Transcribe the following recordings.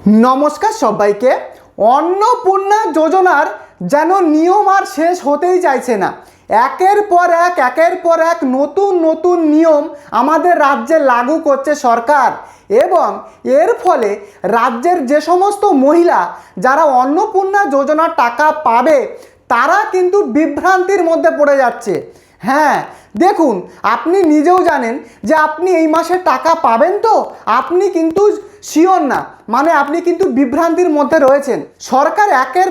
নমস্কার সবাইকে। অন্নপূর্ণা যোজনার যেন নিয়ম আর শেষ হতেই চাইছে না। একের পর এক নতুন নতুন নিয়ম আমাদের রাজ্যে লাগু করছে সরকার, এবং এর ফলে রাজ্যের যে সমস্ত মহিলা যারা অন্নপূর্ণা যোজনার টাকা পাবে তারা কিন্তু বিভ্রান্তির মধ্যে পড়ে যাচ্ছে। হ্যাঁ, দেখুন, আপনি নিজেও জানেন যে আপনি এই মাসে টাকা পাবেন, তো আপনি কিন্তু শিওর না, মানে আপনি কিন্তু বিভ্রান্তির মধ্যে রয়েছেন। সরকার একের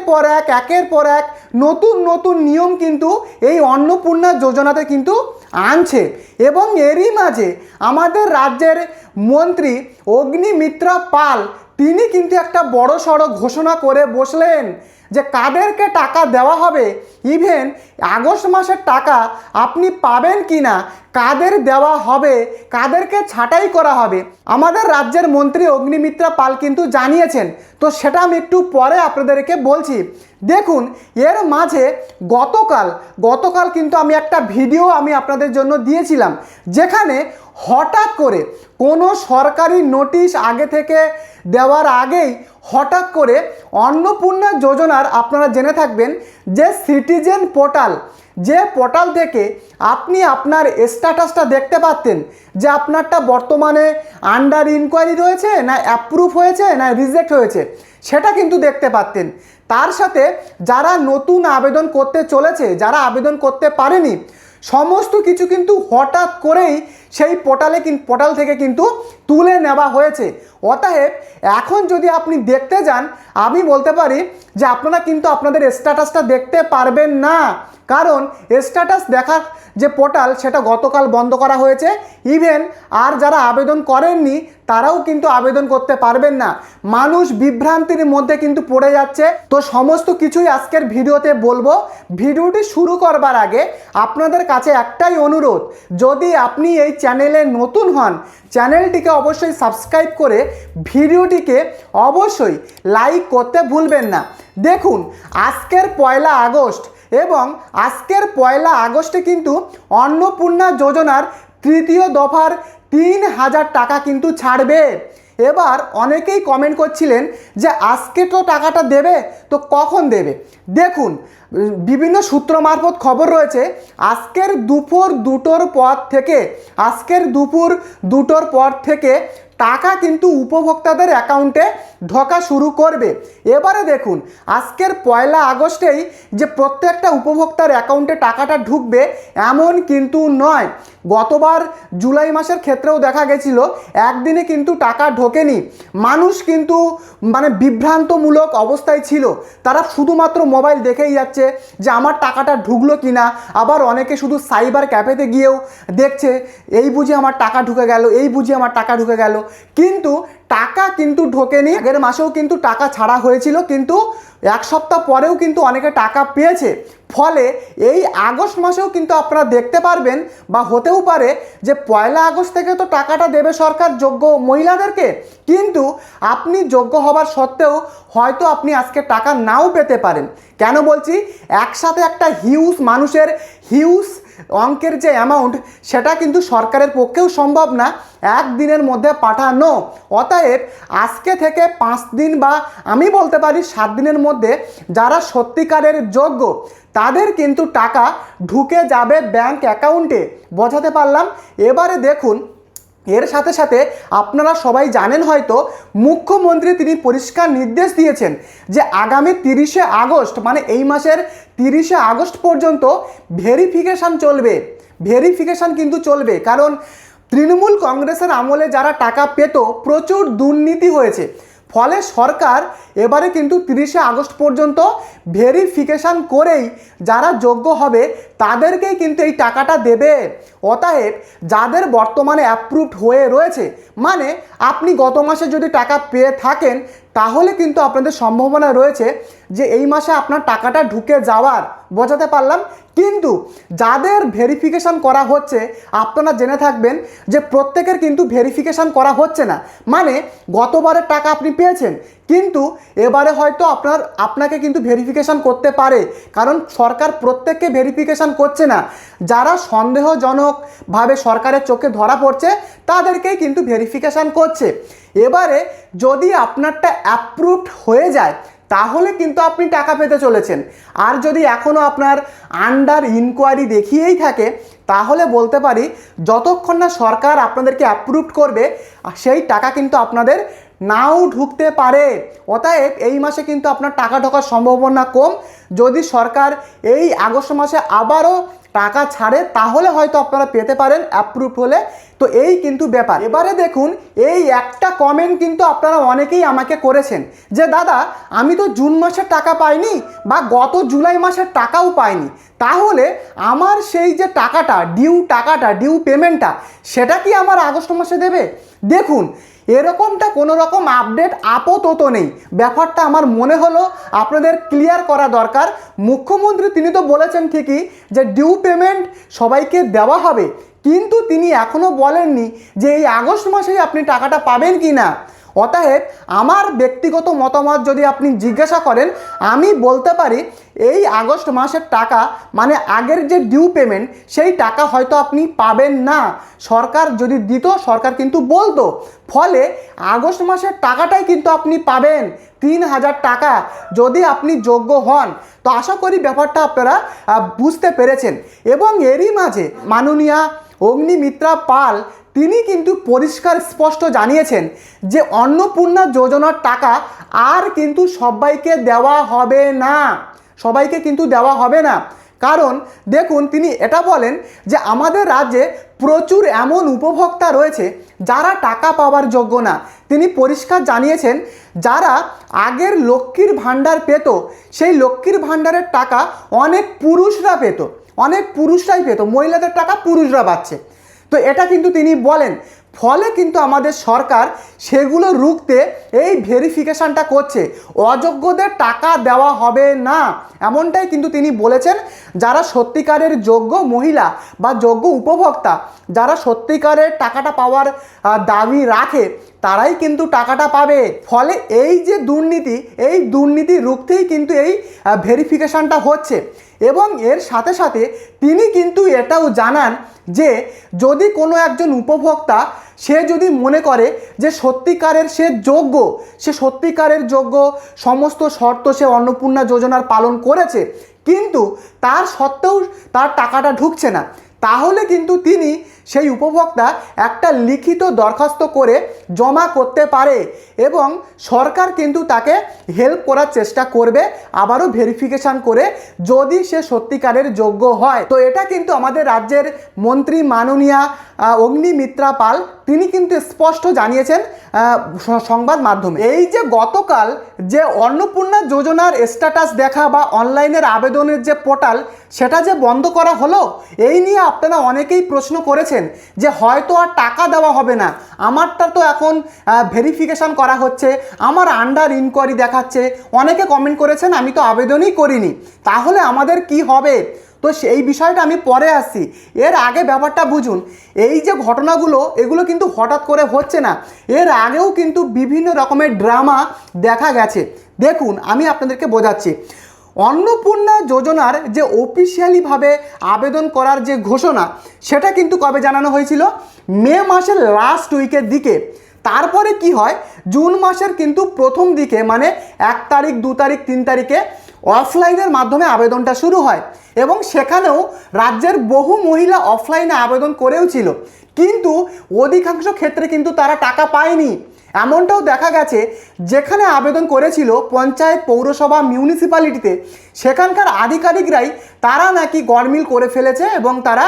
পর এক নতুন নতুন নিয়ম কিন্তু এই অন্নপূর্ণা যোজনাতে কিন্তু আনছে, এবং এরই মাঝে আমাদের রাজ্যের মন্ত্রী অগ্নিমিত্রা পাল তিনি কিন্তু একটা বড় সড়ো ঘোষণা করে বসলেন যে কাদেরকে টাকা দেওয়া হবে, ইভেন আগস্ট মাসের টাকা আপনি পাবেন কি না, কাদের দেওয়া হবে, কাদেরকে ছাঁটাই করা হবে। আমাদের রাজ্যের মন্ত্রী অগ্নিমিত্রা পাল কিন্তু জানিয়েছেন, তো সেটা আমি একটু পরে আপনাদেরকে বলছি। দেখুন, এর মাঝে গতকাল কিন্তু আমি একটা ভিডিও আপনাদের জন্য দিয়েছিলাম, যেখানে হঠাৎ করে কোনো সরকারি নোটিশ আগে থেকে দেওয়ার আগেই হঠাৎ করে অন্নপূর্ণা যোজনার আপনারা জেনে থাকবেন যে সিটিজেন পোর্টাল, যে পোর্টাল থেকে আপনি আপনার স্ট্যাটাসটা দেখতে পাচ্ছেন যে আপনারটা বর্তমানে আন্ডার ইনকোয়ারি রয়েছে, না অ্যাপ্রুভ হয়েছে, না রিজেক্ট হয়েছে, সেটা কিন্তু দেখতে পাচ্ছেন। তার সাথে যারা নতুন আবেদন করতে চলেছে, যারা আবেদন করতে পারেনি, সমস্ত কিছু কিন্তু হঠাৎ করেই সেই পোর্টাল থেকে কিন্তু তুলে নেওয়া হয়েছে। অতএব এখন যদি আপনি দেখতে যান, আমি বলতে পারি যে আপনারা কিন্তু আপনাদের স্ট্যাটাসটা দেখতে পারবেন না, কারণ স্ট্যাটাস দেখার যে পোর্টাল সেটা গতকাল বন্ধ করা হয়েছে। ইভেন আর যারা আবেদন করেননি তারাও কিন্তু আবেদন করতে পারবেন না। মানুষ বিভ্রান্তির মধ্যে কিন্তু পড়ে যাচ্ছে। তো সমস্ত কিছুই আজকের ভিডিওতে বলবো। ভিডিওটি শুরু করবার আগে আপনাদের কাছে একটাই অনুরোধ, যদি আপনি এই চ্যানেলে নতুন হন, চ্যানেলটিকে অবশ্যই সাবস্ক্রাইব করে ভিডিওটিকে অবশ্যই লাইক করতে ভুলবেন না। দেখুন, আজকের 1 আগস্ট এবং আজকের 1 আগস্টে কিন্তু অন্নপূর্ণা যোজনার তৃতীয় দফার 3000 টাকা কিন্তু ছাড়বে। এবার অনেকেই কমেন্ট করছিলেন যে আজকে তো টাকাটা দেবে, তো কখন দেবে। দেখুন, বিভিন্ন সূত্র মারফত খবর রয়েছে আজকের দুপুর 2টোর পর থেকে টাকা কিন্তু উপভোক্তাদের অ্যাকাউন্টে ঢোকা শুরু করবে। এবারে দেখুন, আজকের 1 আগস্টেই যে প্রত্যেকটা উপভোক্তার অ্যাকাউন্টে টাকাটা ঢুকবে এমন কিন্তু নয়। গতবার জুলাই মাসের ক্ষেত্রেও দেখা গেছিল একদিনে কিন্তু টাকা ঢোকেনি। মানুষ কিন্তু বিভ্রান্তমূলক অবস্থায় ছিল, তারা শুধুমাত্র মোবাইল দেখেই যাচ্ছে যে আমার টাকাটা ঢুকলো কিনা। আবার অনেকে শুধু সাইবার ক্যাফেতে গিয়েও দেখছে এই বুঝি আমার টাকা ঢুকে গেল, এই বুঝি আমার টাকা ঢুকে গেল, কিন্তু টাকা কিন্তু ঢোকেনি। আগের মাসেও কিন্তু টাকা ছাড়া হয়েছিল, কিন্তু 1 সপ্তাহ পরেও কিন্তু অনেকে টাকা পেয়েছে। ফলে এই আগস্ট মাসেও কিন্তু আপনারা দেখতে পারবেন, বা হতেও পারে যে 1 আগস্ট থেকে তো টাকাটা দেবে সরকার যোগ্য মহিলাদেরকে, কিন্তু আপনি যোগ্য হবার সত্ত্বেও হয়তো আপনি আজকে টাকা নাও পেতে পারেন। কেন বলছি, একসাথে একটা মানুষের হিউজ অঙ্কের যে অ্যামাউন্ট, সেটা কিন্তু সরকারের পক্ষেও সম্ভব না একদিনের মধ্যে পাঠানো। অতএব আজকে থেকে 5 দিন বা আমি বলতে পারি 7 দিনের মধ্যে যারা সত্যিকারের যোগ্য তাদের কিন্তু টাকা ঢুকে যাবে ব্যাংক অ্যাকাউন্টে। বোঝাতে পারলাম? এবারে দেখুন, এর সাথে সাথে আপনারা সবাই জানেন হয়তো মুখ্যমন্ত্রী তিনি পরিষ্কার নির্দেশ দিয়েছেন যে আগামী 30শে আগস্ট, মানে এই মাসের 30শে আগস্ট পর্যন্ত ভেরিফিকেশান কিন্তু চলবে। কারণ তৃণমূল কংগ্রেসের আমলে যারা টাকা পেত প্রচুর দুর্নীতি হয়েছে, ফলে সরকার এবারে কিন্তু 30শে আগস্ট পর্যন্ত ভেরিফিকেশান করেই যারা যোগ্য হবে তাদেরকেই কিন্তু এই টাকাটা দেবে। অতএব যাদের বর্তমানে অ্যাপ্রুভড হয়ে রয়েছে, মানে আপনি গত মাসে যদি টাকা পেয়ে থাকেন তাহলে কিন্তু আপনাদের সম্ভাবনা রয়েছে যে এই মাসে আপনার টাকাটা ঢুকে যাওয়ার। বোঝাতে পারলাম? কিন্তু যাদের ভেরিফিকেশান করা হচ্ছে আপনারা জেনে থাকবেন যে প্রত্যেকের কিন্তু ভেরিফিকেশান করা হচ্ছে না। মানে গতবারের টাকা আপনি পেয়েছেন, কিন্তু এবারে হয়তো আপনাকে কিন্তু ভেরিফিকেশান করতে পারে, কারণ সরকার প্রত্যেককে ভেরিফিকেশান করছে না। যারা সন্দেহজনকভাবে সরকারের চোখে ধরা পড়ছে তাদেরকেই কিন্তু ভেরিফিকেশান করছে। এবারে যদি আপনারটা অ্যাপ্রুভড হয়ে যায় তাহলে কিন্তু আপনি টাকা পেতে চলেছেন। আর যদি এখনও আপনার আন্ডার ইনকোয়ারি দেখিয়েই থাকে তাহলে বলতে পারি যতক্ষণ না সরকার আপনাদেরকে অ্যাপ্রুভড করবে সেই টাকা কিন্তু আপনাদের নাও ঢুকতে পারে। অতএব এই মাসে কিন্তু আপনার টাকা ঢোকার সম্ভাবনা কম। যদি সরকার এই আগস্ট মাসে আবারও টাকা ছাড়ে তাহলে হয়তো আপনারা পেতে পারেন অ্যাপ্রুভ হলে। তো এই কিন্তু ব্যাপার। এবারে দেখুন, এই একটা কমেন্ট কিন্তু আপনারা অনেকেই আমাকে করেছেন যে দাদা আমি তো জুন মাসের টাকা পাইনি বা গত জুলাই মাসের টাকাও পাইনি, তাহলে আমার সেই যে টাকাটা ডিউ পেমেন্টটা সেটা কি আমার আগস্ট মাসে দেবে? দেখুন, এরকমটা কোনো রকম আপডেট আপাতত নেই। ব্যাপারটা আমার মনে হলো আপনাদের ক্লিয়ার করা দরকার। মুখ্যমন্ত্রী তিনি তো বলেছেন ঠিকই যে ডিউ পেমেন্ট সবাইকে দেওয়া হবে, কিন্তু তিনি এখনও বলেননি যে এই আগস্ট মাসেই আপনি টাকাটা পাবেন কি না। অতএব আমার ব্যক্তিগত মতামত যদি আপনি জিজ্ঞাসা করেন, আমি বলতে পারি এই আগস্ট মাসের টাকা মানে আগের যে ডিউ পেমেন্ট সেই টাকা হয়তো আপনি পাবেন না। সরকার যদি দিত সরকার কিন্তু বলতো, ফলে আগস্ট মাসের টাকাটাই কিন্তু আপনি পাবেন 3,000 টাকা যদি আপনি যোগ্য হন। তো আশা করি ব্যাপারটা আপনারা বুঝতে পেরেছেন। এবং এরই মাঝে মাননীয়া অগ্নিমিত্রা পাল তিনি কিন্তু পরিষ্কার স্পষ্ট জানিয়েছেন যে অন্নপূর্ণা যোজনার টাকা আর কিন্তু সবাইকে দেওয়া হবে না, সবাইকে কিন্তু দেওয়া হবে না। কারণ দেখুন, তিনি এটা বলেন যে আমাদের রাজ্যে প্রচুর এমন উপভোক্তা রয়েছে যারা টাকা পাওয়ার যোগ্য না। তিনি পরিষ্কার জানিয়েছেন যারা আগের লক্ষ্মীর ভাণ্ডার পেত সেই লক্ষ্মীর ভাণ্ডারের টাকা অনেক পুরুষরাই পেত, মহিলাদের টাকা পুরুষরা পাচ্ছে। তো এটা কিন্তু তিনি বলেন, ফলে কিন্তু আমাদের সরকার সেগুলো রুখতে এই ভেরিফিকেশানটা করছে, অযোগ্যদের টাকা দেওয়া হবে না এমনটাই কিন্তু তিনি বলেছেন। যারা সত্যিকারের যোগ্য মহিলা বা যোগ্য উপভোক্তা, যারা সত্যিকারের টাকাটা পাওয়ার দাবি রাখে তারাই কিন্তু টাকাটা পাবে। ফলে এই যে দুর্নীতি রুখতেই কিন্তু এই ভেরিফিকেশানটা হচ্ছে। এবং এর সাথে সাথে তিনি কিন্তু এটাও জানান যে যদি কোনো একজন উপভোক্তা সে যদি মনে করে যে সত্যিকারের যোগ্য সমস্ত শর্ত সে অন্নপূর্ণা যোজনার পালন করেছে, কিন্তু তার সত্ত্বেও তার টাকাটা ঢুকছে না, তাহলে কিন্তু তিনি সেই উপভোক্তা একটা লিখিত দরখাস্ত করে জমা করতে পারে এবং সরকার কিন্তু তাকে হেল্প করার চেষ্টা করবে আবারও ভেরিফিকেশান করে, যদি সে সত্যিকারের যোগ্য হয়। তো এটা কিন্তু আমাদের রাজ্যের মন্ত্রী মাননীয়া অগ্নিমিত্রা পাল তিনি কিন্তু স্পষ্ট জানিয়েছেন সংবাদ মাধ্যমে। এই যে গতকাল যে অন্নপূর্ণা যোজনার স্ট্যাটাস দেখা বা অনলাইনের আবেদনের যে পোর্টাল সেটা যে বন্ধ করা হলো, এই নিয়ে আপনারা অনেকেই প্রশ্ন করেছেন যে হয়তো আর টাকা দেওয়া হবে না, আমারটা তো এখন ভেরিফিকেশান করা হচ্ছে, আমার আন্ডার ইনকোয়ারি দেখাচ্ছে। অনেকে কমেন্ট করেছেন আমি তো আবেদনই করিনি, তাহলে আমাদের কি হবে? তো সেই বিষয়টা আমি পরে আসছি। এর আগে ব্যাপারটা বুঝুন, এই যে ঘটনাগুলো এগুলো কিন্তু হঠাৎ করে হচ্ছে না, এর আগেও কিন্তু বিভিন্ন রকমের ড্রামা দেখা গেছে। দেখুন আমি আপনাদেরকে বোঝাচ্ছি, অন্নপূর্ণা যোজনার যে অফিসিয়ালিভাবে আবেদন করার যে ঘোষণা সেটা কিন্তু কবে জানানো হয়েছিল? মে মাসের লাস্ট উইকের দিকে। তারপরে কি হয়, জুন মাসের কিন্তু প্রথম দিকে মানে 1 তারিখ 2 তারিখ 3 তারিখে অফলাইনের মাধ্যমে আবেদনটা শুরু হয় এবং সেখানেও রাজ্যের বহু মহিলা অফলাইনে আবেদন করেও ছিল, কিন্তু অধিকাংশ ক্ষেত্রে কিন্তু তারা টাকা পায়নি। এমনটাও দেখা গেছে যেখানে আবেদন করেছিল পঞ্চায়েত, পৌরসভা, মিউনিসিপ্যালিটিতে, সেখানকার আধিকারিকরাই তারা নাকি গড়মিল করে ফেলেছে এবং তারা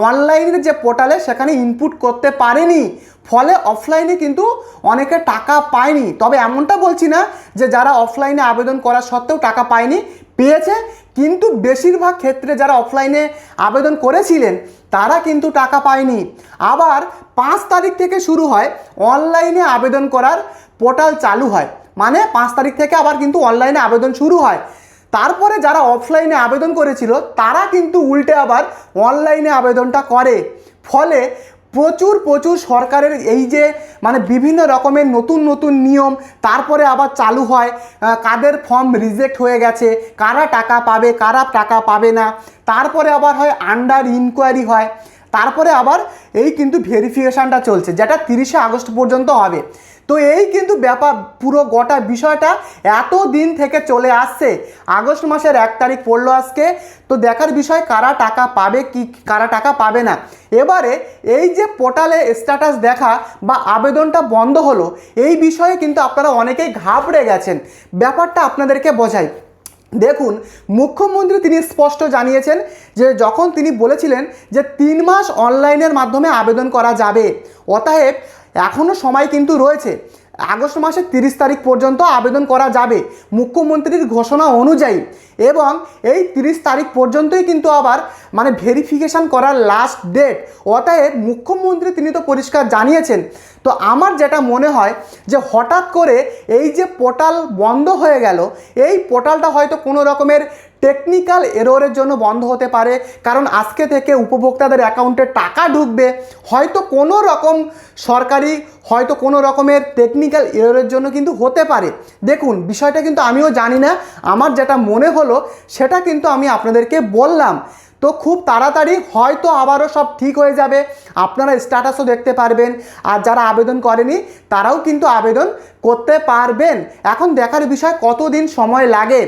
অনলাইনের যে পোর্টালে সেখানে ইনপুট করতে পারেনি, ফলে অফলাইনে কিন্তু অনেকে টাকা পায়নি। তবে এমনটা বলছি না যে যারা অফলাইনে আবেদন করা সত্ত্বেও টাকা পায়নি, পেয়েছে, কিন্তু বেশিরভাগ ক্ষেত্রে যারা অফলাইনে আবেদন করেছিলেন তারা কিন্তু টাকা পায়নি। আবার 5 তারিখ থেকে শুরু হয় অনলাইনে আবেদন করার পোর্টাল চালু হয়, মানে 5 তারিখ থেকে আবার কিন্তু অনলাইনে আবেদন শুরু হয়। তারপরে যারা অফলাইনে আবেদন করেছিল তারা কিন্তু উল্টে আবার অনলাইনে আবেদনটা করে। ফলে প্রচুর সরকারের এই যে মানে বিভিন্ন রকমের নতুন নিয়ম তারপরে আবার চালু হয়, কাদের ফর্ম রিজেক্ট হয়ে গেছে, কারা টাকা পাবে কারা টাকা পাবে না, তারপরে আবার হয় আন্ডার ইনকোয়ারি হয়, তারপরে আবার এই কিন্তু ভেরিফিকেশানটা চলছে যেটা 30শে আগস্ট পর্যন্ত হবে। তো এই কিন্তু ব্যাপার, পুরো গোটা বিষয়টা এত দিন থেকে চলে আসছে। আগস্ট মাসের 1 তারিখ পড়লো আজকে। তো দেখার বিষয় কারা টাকা পাবে, কি কারা টাকা পাবে না। এবারে এই যে পোর্টালে স্ট্যাটাস দেখা বা আবেদনটা বন্ধ হলো, এই বিষয়ে কিন্তু আপনারা অনেকেই ঘাবড়ে গেছেন। ব্যাপারটা আপনাদেরকে বোঝাই। দেখুন, মুখ্যমন্ত্রী তিনি স্পষ্ট জানিয়েছেন যে যখন তিনি বলেছিলেন যে 3 মাস অনলাইনের মাধ্যমে আবেদন করা যাবে, অতএব এখনও সময় কিন্তু রয়েছে। আগস্ট মাসের 30 তারিখ পর্যন্ত আবেদন করা যাবে মুখ্যমন্ত্রীর ঘোষণা অনুযায়ী, এবং এই 30 তারিখ পর্যন্তই কিন্তু আবার মানে ভেরিফিকেশান করার লাস্ট ডেট। অতএব মুখ্যমন্ত্রী তিনি তো পরিষ্কার জানিয়েছেন। তো আমার যেটা মনে হয় যে হঠাৎ করে এই যে পোর্টাল বন্ধ হয়ে গেল, এই পোর্টালটা হয়তো কোনো রকমের টেকনিক্যাল এররের জন্য বন্ধ হতে পারে, কারণ আজকে থেকে উপভোক্তাদের অ্যাকাউন্টে টাকা ঢুকবে, হয়তো কোনো রকম সরকারি হয়তো কোনো রকমের টেকনিক্যাল এররের জন্য কিন্তু হতে পারে। দেখুন, বিষয়টা কিন্তু আমিও জানি না, আমার যেটা মনে হলো সেটা কিন্তু আমি আপনাদেরকে বললাম। তো খুব তাড়াতাড়ি হয়তো আবারও সব ঠিক হয়ে যাবে, আপনারা স্ট্যাটাসও দেখতে পারবেন, আর যারা আবেদন করেনি তারাও কিন্তু আবেদন করতে পারবেন। এখন দেখার বিষয় কতদিন সময় লাগে।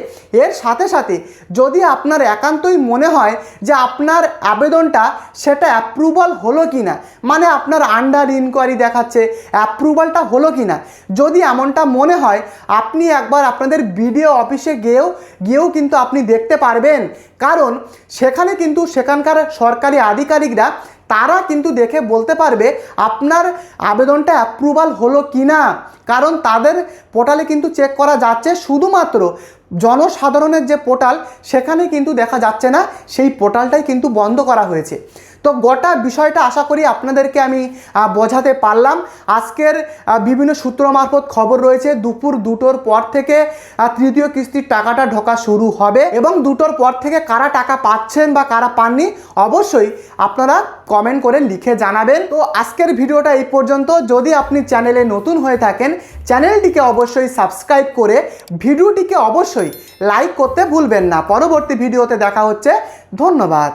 এর সাথে সাথে যদি আপনার একান্তই মনে হয় যে আপনার আবেদনটা সেটা অ্যাপ্রুভাল হলো কি না, মানে আপনার আন্ডার ইনকোয়ারি দেখাচ্ছে, অ্যাপ্রুভালটা হলো কি না, যদি এমনটা মনে হয় আপনি একবার আপনাদের বিডিও অফিসে গিয়েও কিন্তু আপনি দেখতে পারবেন, কারণ সেখানে কিন্তু সেখানকার সরকারি আধিকারিকরা তারা কিন্তু দেখে বলতে পারবে আপনার আবেদনটা অ্যাপ্রুভাল হলো কি না। কারণ তাদের পোর্টালে কিন্তু চেক করা যাচ্ছে, শুধুমাত্র জনসাধারণের যে পোর্টাল সেখানে কিন্তু দেখা যাচ্ছে না, সেই পোর্টালটাই কিন্তু বন্ধ করা হয়েছে। তো গোটা বিষয়টা আশা করি আপনাদেরকে আমি বোঝাতে পারলাম। আজকের বিভিন্ন সূত্র মারফত খবর রয়েছে দুপুর 2টোর পর থেকে তৃতীয় কিস্তির টাকাটা ঢোকা শুরু হবে, এবং 2টোর পর থেকে কারা টাকা পাচ্ছেন বা কারা পাননি অবশ্যই আপনারা কমেন্ট করে লিখে জানাবেন। তো আজকের ভিডিওটা এই পর্যন্ত। যদি আপনি চ্যানেলে নতুন হয়ে থাকেন, চ্যানেলটিকে অবশ্যই সাবস্ক্রাইব করে ভিডিওটিকে অবশ্যই লাইক করতে ভুলবেন না। পরবর্তী ভিডিওতে দেখা হচ্ছে। ধন্যবাদ।